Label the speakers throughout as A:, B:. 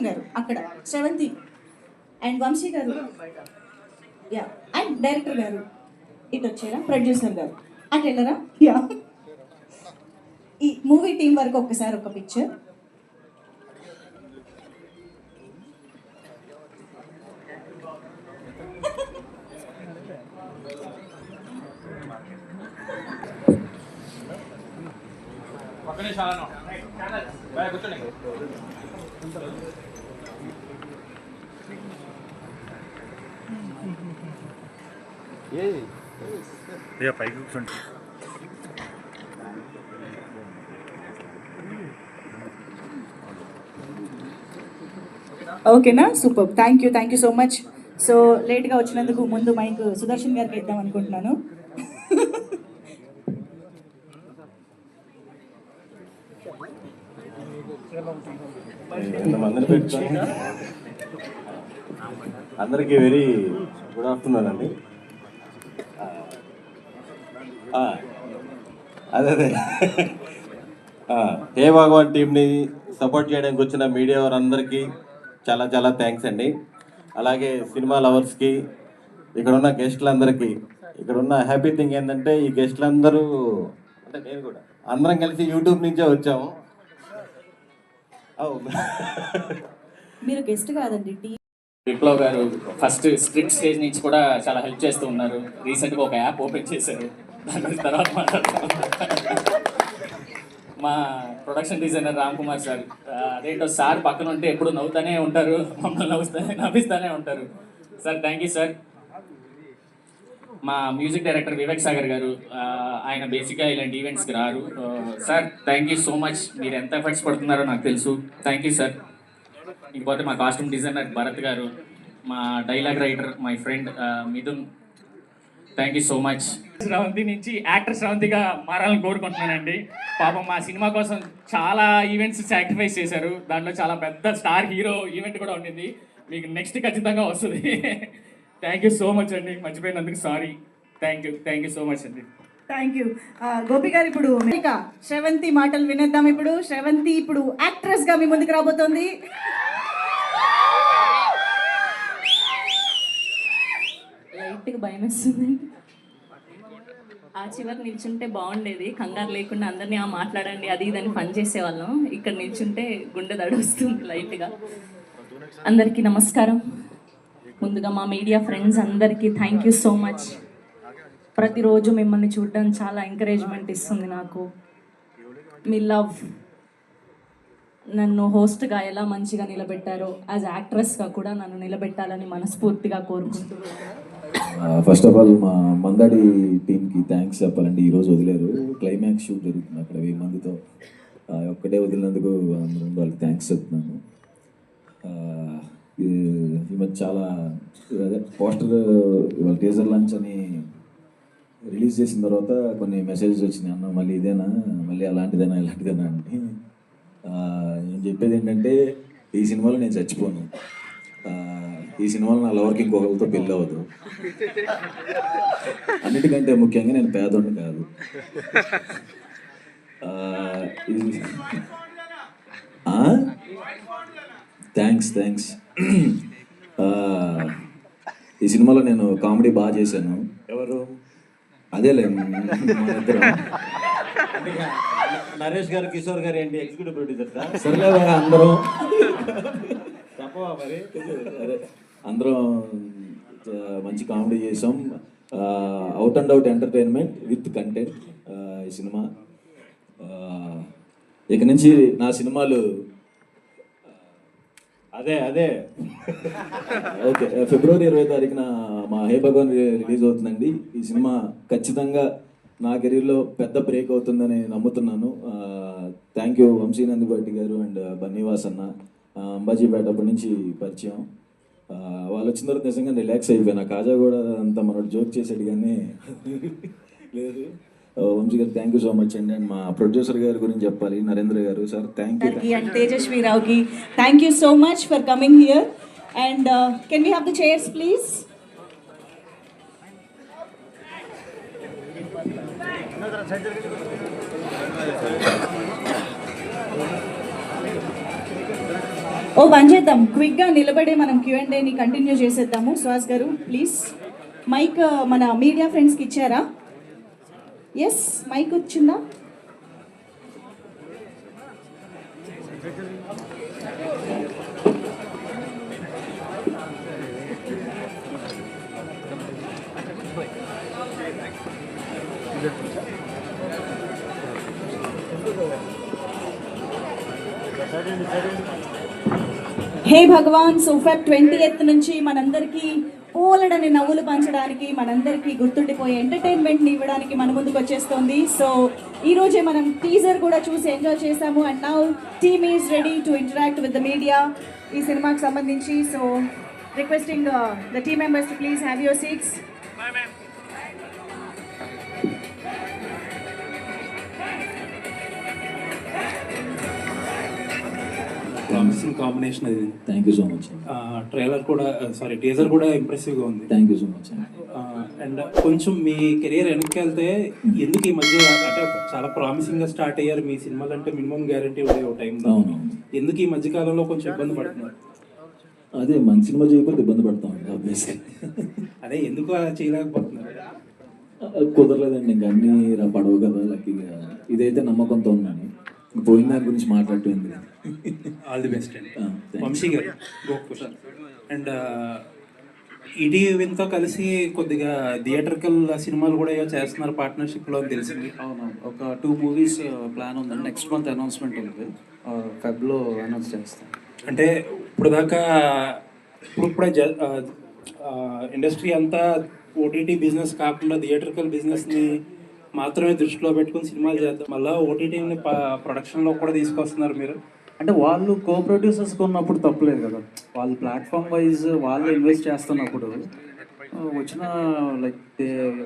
A: గారు అక్కడ, శ్రవంతి అండ్ వంశీ గారు, యా, అండ్ డైరెక్టర్ గారు ఇటు వచ్చారా, ప్రొడ్యూసర్ గారు అటు వెళ్ళరా, యా. ఈ మూవీ టీం వరకు ఒక్కసారి ఒక పిక్చర్.
B: పైకి కూర్చోండి.
A: ఓకేనా, super, thank you so much. So లేట్గా వచ్చినందుకు ముందు మైక్ సుదర్శన్ గారికి ఇద్దాం అనుకుంటున్నాను.
C: అందరికీ వెరీ గుడ్ ఆఫ్టర్నూన్ అండి. అదే హే భగవాన్ టీంని సపోర్ట్ చేయడానికి వచ్చిన మీడియా వారందరికీ చాలా చాలా థ్యాంక్స్ అండి. అలాగే సినిమా లవర్స్కి, ఇక్కడ ఉన్న గెస్ట్లందరికీ. ఇక్కడ ఉన్న హ్యాపీ థింగ్ ఏంటంటే ఈ గెస్ట్లందరూ అంటే నేను కూడా అందరం కలిసి యూట్యూబ్ నుంచే వచ్చాము.
A: మీరు గెస్ట్ కాదండి,
D: విప్లవ్ గారు ఫస్ట్ స్క్రిప్ట్ స్టేజ్ నుంచి కూడా చాలా హెల్ప్ చేస్తూ ఉన్నారు. రీసెంట్గా ఒక యాప్ ఓపెన్ చేశారు, దాని గురించి తర్వాత మాట్లాడతాం. మా production designer Ram Kumar sir, అదేంటో సార్ పక్కన ఉంటే ఎప్పుడు నవ్వుతూనే ఉంటారు, మమ్మల్ని నవ్విస్తూనే ఉంటారు. Sir thank you sir. మా మ్యూజిక్ డైరెక్టర్ వివేక్ సాగర్ గారు, ఆయన బేసిక్గా ఇలాంటి ఈవెంట్స్కి రారు. Sir thank you so much, మీరు ఎంత ఎఫర్ట్స్ పడుతున్నారో నాకు తెలుసు. Thank you sir. ఇంకపోతే మా కాస్ట్యూమ్ డిజైనర్ భరత్ గారు, మా dialogue writer my friend Mithun, thank you so much. Sravanthi నుంచి యాక్టర్ శ్రవంతిగా మారాలని కోరుకుంటున్నానండి. పాపం మా సినిమా కోసం చాలా ఈవెంట్స్ సాక్రిఫైస్ చేశారు. దాంట్లో చాలా పెద్ద స్టార్ హీరో ఈవెంట్ కూడా ఉండింది. మీకు నెక్స్ట్ ఖచ్చితంగా వస్తుంది. థ్యాంక్ యూ సో మచ్ అండి, మర్చిపోయినందుకు sorry. Thank you so much అండి.
A: Thank you. గోపి గారు, ఇప్పుడు శ్రవంతి మాటలు వినేద్దాం. ఇప్పుడు శ్రవంతి ఇప్పుడు యాక్ట్రెస్ గా మీ ముందుకు రాబోతోంది.
E: లైట్గా భయం వేస్తుంది. ఆ చివరి నిల్చుంటే బాగుండేది, కంగారు లేకుండా అందరినీ మాట్లాడండి అది ఇదని పని చేసేవాళ్ళం. ఇక్కడ నిల్చుంటే గుండె దడ వస్తుంది లైట్గా. అందరికీ నమస్కారం. ముందుగా మా మీడియా ఫ్రెండ్స్ అందరికీ థ్యాంక్ యూ సో మచ్. ప్రతిరోజు మిమ్మల్ని చూడడం చాలా ఎంకరేజ్మెంట్ ఇస్తుంది నాకు. మీ లవ్ నన్ను హోస్ట్గా ఎలా మంచిగా నిలబెట్టారో యాజ్ యాక్ట్రెస్గా కూడా నన్ను నిలబెట్టాలని మనస్ఫూర్తిగా కోరుకుంటున్నాను.
F: ఫస్ట్ ఆఫ్ ఆల్ మా మందాడి టీంకి థ్యాంక్స్ చెప్పాలండి. ఈరోజు వదిలేరు, క్లైమాక్స్ షూట్ జరుగుతుంది అక్కడ 1000 మందితో. ఒక్కటే వదిలినందుకు వాళ్ళకి థ్యాంక్స్ చెప్తున్నాను. ఈ మధ్య చాలా అదే పోస్టర్ ఇవాళ టీజర్ లాంచ్ అని రిలీజ్ చేసిన తర్వాత కొన్ని మెసేజెస్ వచ్చినాయి, అన్న మళ్ళీ ఇదేనా, మళ్ళీ అలాంటిదేనా ఇలాంటిదేనా అని. నేను చెప్పేది ఏంటంటే ఈ సినిమాలో నేను చచ్చిపోను, ఈ సినిమాలో నా లవర్కి ఇంకొకరితో పెళ్ళి అవ్వదు, అన్నిటికంటే ముఖ్యంగా నేను పేదోడిని కాదు. థ్యాంక్స్. ఈ సినిమాలో నేను కామెడీ బాగా చేశాను. ఎవరు అదేలే ఇద్దరు,
C: నరేష్ గారు, కిషోర్ గారు ఏంటి ఎగ్జిక్యూటివ్ ప్రొడ్యూసర్.
F: సరేలే అందరం
C: చెప్పవా మరి.
F: అదే అందరం మంచి కామెడీ చేసాం. Out and out entertainment with content ఈ సినిమా. ఇక నుంచి నా సినిమాలు అదే ఓకే. ఫిబ్రవరి 20వ తారీఖున మా హే భగవాన్ రిలీజ్ అవుతుందండి. ఈ సినిమా ఖచ్చితంగా నా కెరీర్లో పెద్ద బ్రేక్ అవుతుందని నమ్ముతున్నాను. థ్యాంక్ యూ వంశీ నందిపాటి గారు అండ్ బన్నీవాస్ అన్న. అంబాజీపేట అప్పటి నుంచి పరిచయం. వాళ్ళు వచ్చిన తర్వాత నిజంగా రిలాక్స్ అయిపోయినా. కాజా కూడా అంత మనోడు జోక్ చేసాడు కానీ లేదు. Vamsi garu thank you so much అండి. అండ్ మా ప్రొడ్యూసర్ గారి గురించి చెప్పాలి, Narendra garu sir thank you.
A: And Tejaswi రావుకి thank you so much for coming here. And can we have the chairs please. ఓ పని చేద్దాం, క్విక్గా నిలబడే మనం Q&Aని కంటిన్యూ చేసేద్దాము. సుహాస్ గారు ప్లీజ్ మైక్ మన మీడియా ఫ్రెండ్స్కి ఇచ్చారా? ఎస్, మైక్ వచ్చిందా? హే భగవాన్, సో ఫెబ్ 20th నుంచి మనందరికీ పోలడని నవ్వులు పంచడానికి, మనందరికీ గుర్తుండిపోయే ఎంటర్టైన్మెంట్ని ఇవ్వడానికి మన ముందుకు వచ్చేస్తుంది. సో ఈ రోజే మనం టీజర్ కూడా చూసి ఎంజాయ్ చేసాము. And now team is ready to interact with the media ఈ సినిమాకి సంబంధించి. So requesting the team members to please have your seats.
B: Promising combination అది.
F: Thank you so much.
B: Trailer కూడా టీజర్ కూడా ఇంప్రెసివ్గా ఉంది.
F: Thank you so much.
B: And కొంచెం మీ కెరియర్ వెనక్కి వెళ్తే ఎందుకు ఈ మధ్య అంటే చాలా ప్రామిసింగ్గా స్టార్ట్ అయ్యారు మీ సినిమాలు, అంటే మినిమం గ్యారంటీ ఉండే ఒక టైంలో. ఎందుకు ఈ మధ్య కాలంలో కొంచెం ఇబ్బంది పడుతున్నారు?
F: అదే మంచి సినిమా చేయకపోతే ఇబ్బంది పడతామండి ఆబ్వియస్గా.
B: అదే ఎందుకు అలా చేయలేకపోతున్నారు?
F: కుదరలేదండి, ఇంకా అన్నీ పడవు కదా లక్కీగా. ఇదైతే నమ్మకంతో ఉన్నాను, పోయిన దాని గురించి మాట్లాడుతుంది.
B: ఆల్ ది బెస్ట్ అండి. వంశీ గారు గోకుల్ అండ్ ఈటీవీతో కలిసి కొద్దిగా థియేటర్కల్ సినిమాలు కూడా ఏవో చేస్తున్నారు పార్ట్నర్షిప్లో అని తెలిసింది.
G: అవును, ఒక 2 మూవీస్ ప్లాన్ ఉందండి. నెక్స్ట్ మంత్ అనౌన్స్మెంట్ ఉంది, ఫెబ్లో అనౌన్స్ చేస్తాం.
B: అంటే ఇప్పుడు దాకా ఇప్పుడే ఇండస్ట్రీ అంతా ఓటీటీ బిజినెస్ కాకుండా థియేటర్కల్ బిజినెస్ని మాత్రమే దృష్టిలో పెట్టుకుని సినిమాలు చేద్దాం, మళ్ళీ ఓటీటీని ప్రొడక్షన్లో కూడా తీసుకొస్తున్నారు మీరు.
G: అంటే వాళ్ళు కో ప్రొడ్యూసర్స్గా ఉన్నప్పుడు తప్పలేదు కదా, వాళ్ళు ప్లాట్ఫామ్ వైజ్ వాళ్ళు ఇన్వెస్ట్ చేస్తున్నప్పుడు వచ్చిన లైక్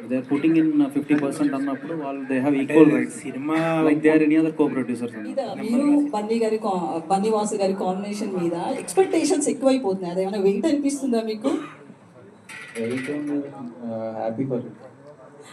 G: దే పుట్టింగ్ ఇన్ 50% అన్నప్పుడు వాళ్ళు they have equal right.
B: Cinema
G: like they or any other co producers.
H: మీరు బన్నీ వాసు గారి కాంబినేషన్ మీద ఎక్స్పెక్టేషన్స్ ఎక్కువైపోతున్నాయి, అదేమైనా వెయిట్ అనిపిస్తుందా మీకు?
G: హ్యాపీ ఫర్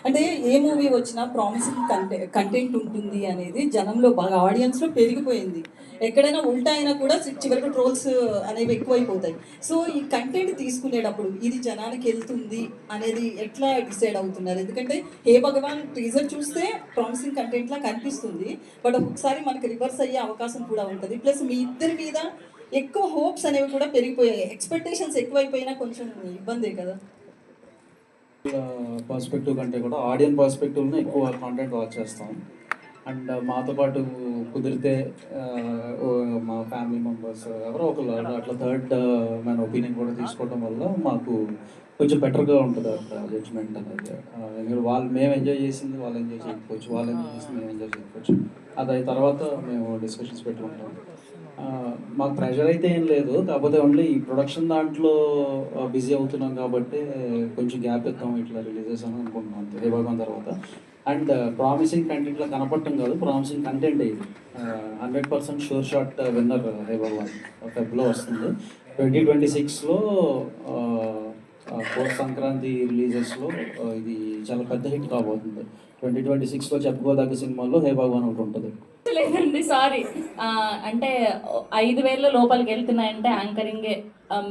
H: అంటే ఏ మూవీ వచ్చినా ప్రామిసింగ్ కంటెంట్ ఉంటుంది అనేది జనంలో బాగా ఆడియన్స్లో పెరిగిపోయింది. ఎక్కడైనా ఉల్టా అయినా కూడా చివరికి ట్రోల్స్ అనేవి ఎక్కువైపోతాయి. సో ఈ కంటెంట్ తీసుకునేటప్పుడు ఇది జనానికి వెళ్తుంది అనేది ఎట్లా డిసైడ్ అవుతున్నారు? ఎందుకంటే హే భగవాన్ టీజర్ చూస్తే ప్రామిసింగ్ కంటెంట్లా కనిపిస్తుంది, బట్ ఒక్కొక్కసారి మనకి రివర్స్ అయ్యే అవకాశం కూడా ఉంటుంది. ప్లస్ మీ ఇద్దరి మీద ఎక్కువ హోప్స్ అనేవి కూడా పెరిగిపోయాయి, ఎక్స్పెక్టేషన్స్ ఎక్కువైపోయినా కొంచెం ఇబ్బందే కదా.
G: పర్స్పెక్టివ్ కంటే కూడా ఆడియన్స్ పర్స్పెక్టివ్లో ఎక్కువ కాంటెంట్ వాచ్ చేస్తాం. అండ్ మాతో పాటు కుదిరితే మా ఫ్యామిలీ మెంబర్స్ ఎవరో ఒకరు అట్లా థర్డ్ మన ఒపీనియన్ కూడా తీసుకోవడం వల్ల మాకు కొంచెం బెటర్గా ఉంటుంది అట్లా జడ్జ్మెంట్ అనేది. వాళ్ళు మేము ఎంజాయ్ చేసింది వాళ్ళు ఎంజాయ్ చేయకపోవచ్చు, వాళ్ళు ఎంజాయ్ చేసింది మేము ఎంజాయ్ చేయకపోవచ్చు. అది తర్వాత మేము డిస్కషన్స్ పెట్టుకుంటాం. మాకు ప్రెషర్ అయితే ఏం లేదు, కాకపోతే ఓన్లీ ఈ ప్రొడక్షన్ దాంట్లో బిజీ అవుతున్నాం కాబట్టి కొంచెం గ్యాప్ ఇద్దాం, ఇట్లా రిలీజ్ చేసాను అనుకుంటున్నాం అంతే హే భగవాన్ తర్వాత. అండ్ ప్రామిసింగ్ కంటెంట్లో కనపడటం కాదు, ప్రామిసింగ్ కంటెంట్ ఇది 100% షూర్ షాట్ విన్నర్ హే భగవాన్ ఫెబ్లో వస్తుంది. 2026లో పోస్ట్ సంక్రాంతి రిలీజెస్లో ఇది చాలా పెద్ద హిట్ కాబోతుంది. 2026లో చెప్పుకోదగ్గ సినిమాల్లో హే భగవాన్ ఒకటి ఉంటుంది.
E: లేదండి, సారీ. అంటే 5,000 లోపలికి వెళ్తున్నాయంటే యాంకరింగే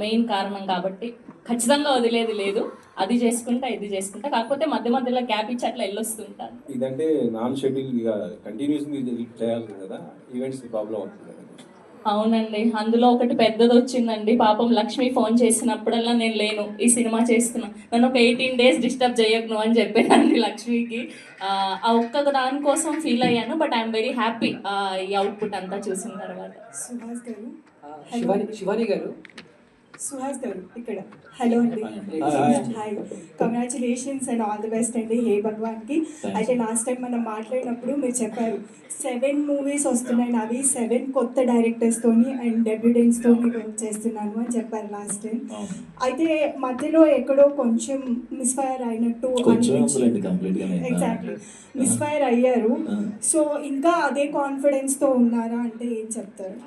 E: మెయిన్ కారణం కాబట్టి ఖచ్చితంగా వదిలేది లేదు. అది చేసుకుంటా ఇది చేసుకుంటా, కాకపోతే మధ్య మధ్యలో గ్యాప్ ఇచ్చి అట్లా వెళ్ళొస్తుంటాను.
I: ఇదంటే నాన్ షెడ్యూల్ కంటిన్యూస్ చేయాలి కదా, ఈవెంట్స్ ప్రాబ్లం అవుతుంది.
E: అవునండి, అందులో ఒకటి పెద్దది వచ్చిందండి. పాపం లక్ష్మి ఫోన్ చేసినప్పుడల్లా నేను లేను, ఈ సినిమా చేస్తున్నా, నన్ను ఒక 18 days డిస్టర్బ్ చేయకు అని చెప్పానండి లక్ష్మికి. ఆ ఒక్క దానికోసం ఫీల్ అయ్యాను, బట్ ఐఎమ్ వెరీ హ్యాపీ ఈ అవుట్పుట్ అంతా చూసిన తర్వాత.
J: సుహాస్ గారు, శివాని గారు, సుహాస్ గారు ఇక్కడ. హలో అండి, hi, congratulations and all the best అండి హే భగవాన్కి. అయితే లాస్ట్ టైం మనం మాట్లాడినప్పుడు మీరు చెప్పారు 7 మూవీస్ వస్తున్నాయి, అవి 7 కొత్త డైరెక్టర్స్తోని అండ్ డెబ్యూటెంట్స్తోని చేస్తున్నాను అని చెప్పారు లాస్ట్ టైం. అయితే మధ్యలో ఎక్కడో కొంచెం మిస్ఫైర్ అయినట్టు అనిపించింది. ఎగ్జాక్ట్లీ, మిస్ఫైర్ అయ్యారు. సో ఇంకా అదే కాన్ఫిడెన్స్తో ఉన్నారా అంటే ఏం చెప్తారు?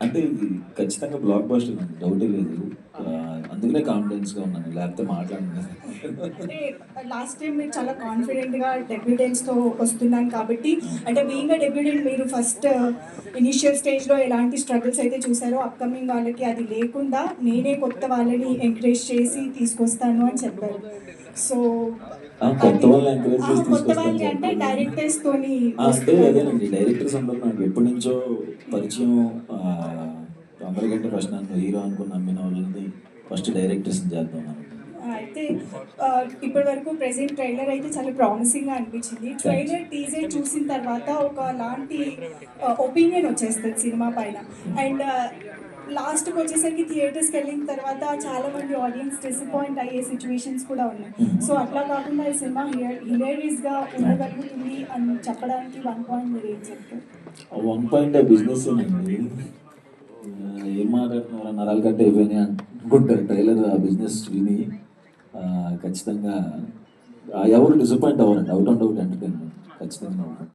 F: అంటే ఇది ఖచ్చితంగా బ్లాక్ బస్టర్ అండి, డౌటే లేదు. అందుకనే కాన్ఫిడెన్స్గా ఉన్నాను, లేకపోతే మాట్లాడిన.
J: అంటే లాస్ట్ టైం మీరు చాలా కాన్ఫిడెంట్గా డెబ్యూటెంట్స్తో వస్తున్నాను కాబట్టి, అంటే బీయింగ్ డెబ్యూటెంట్ మీరు ఫస్ట్ ఇనిషియల్ స్టేజ్లో ఎలాంటి స్ట్రగుల్స్ అయితే చూసారో అప్కమింగ్ వాళ్ళకి అది లేకుండా నేనే కొత్త వాళ్ళని ఎంకరేజ్ చేసి తీసుకొస్తాను అని చెప్పారు. సో
F: కొత్త వాళ్ళని ఎంకరేజ్ చేసి
J: కొత్త వాళ్ళని అంటే
F: తీసుకొస్తాను
J: డైరెక్టర్స్తోని
F: అంటే అదేనండి, డైరెక్టర్స్ అందరూ నాకు ఎప్పటి నుంచో పరిచయం. అందరికంటే ఫస్ట్ నన్ను హీరో అనుకుని నమ్మిన వాళ్ళని ఫస్ట్ డైరెక్టర్స్ని చేద్దాం అని.
J: అయితే ఇప్పటి వరకు ప్రెసెంట్ ట్రైలర్ అయితే చాలా ప్రామిసింగ్గా అనిపించింది. ట్రైలర్ టీజర్ చూసిన తర్వాత ఒక లాంటి ఒపీనియన్ వచ్చేస్తుంది సినిమా పైన. అండ్ లాస్ట్కి వచ్చేసరికి థియేటర్స్కి వెళ్ళిన తర్వాత చాలా మంది ఆడియన్స్ డిసప్పాయింట్ అయ్యే సిచ్యువేషన్స్ కూడా ఉన్నాయి. సో అట్లా కాకుండా ఈ సినిమా హిలేరియస్గా ఉండగలుగుతుంది అని చెప్పడానికి 1 పాయింట్ మీరు ఏం చెప్తారు?
F: 1 పాయింట్ బిజినెస్ అండి. ఏం మాట్లాడుతున్నారు, నరాలు కట్ అయిపోయినాయి అనుకుంటారు ట్రైలర్ బిజినెస్ విని. ఖచ్చితంగా ఎవరు డిసప్పాయింట్ అవ్వరండి, అవుట్ అండ్ అవుట్ ఎంటర్టైన్మెంట్ ఖచ్చితంగా.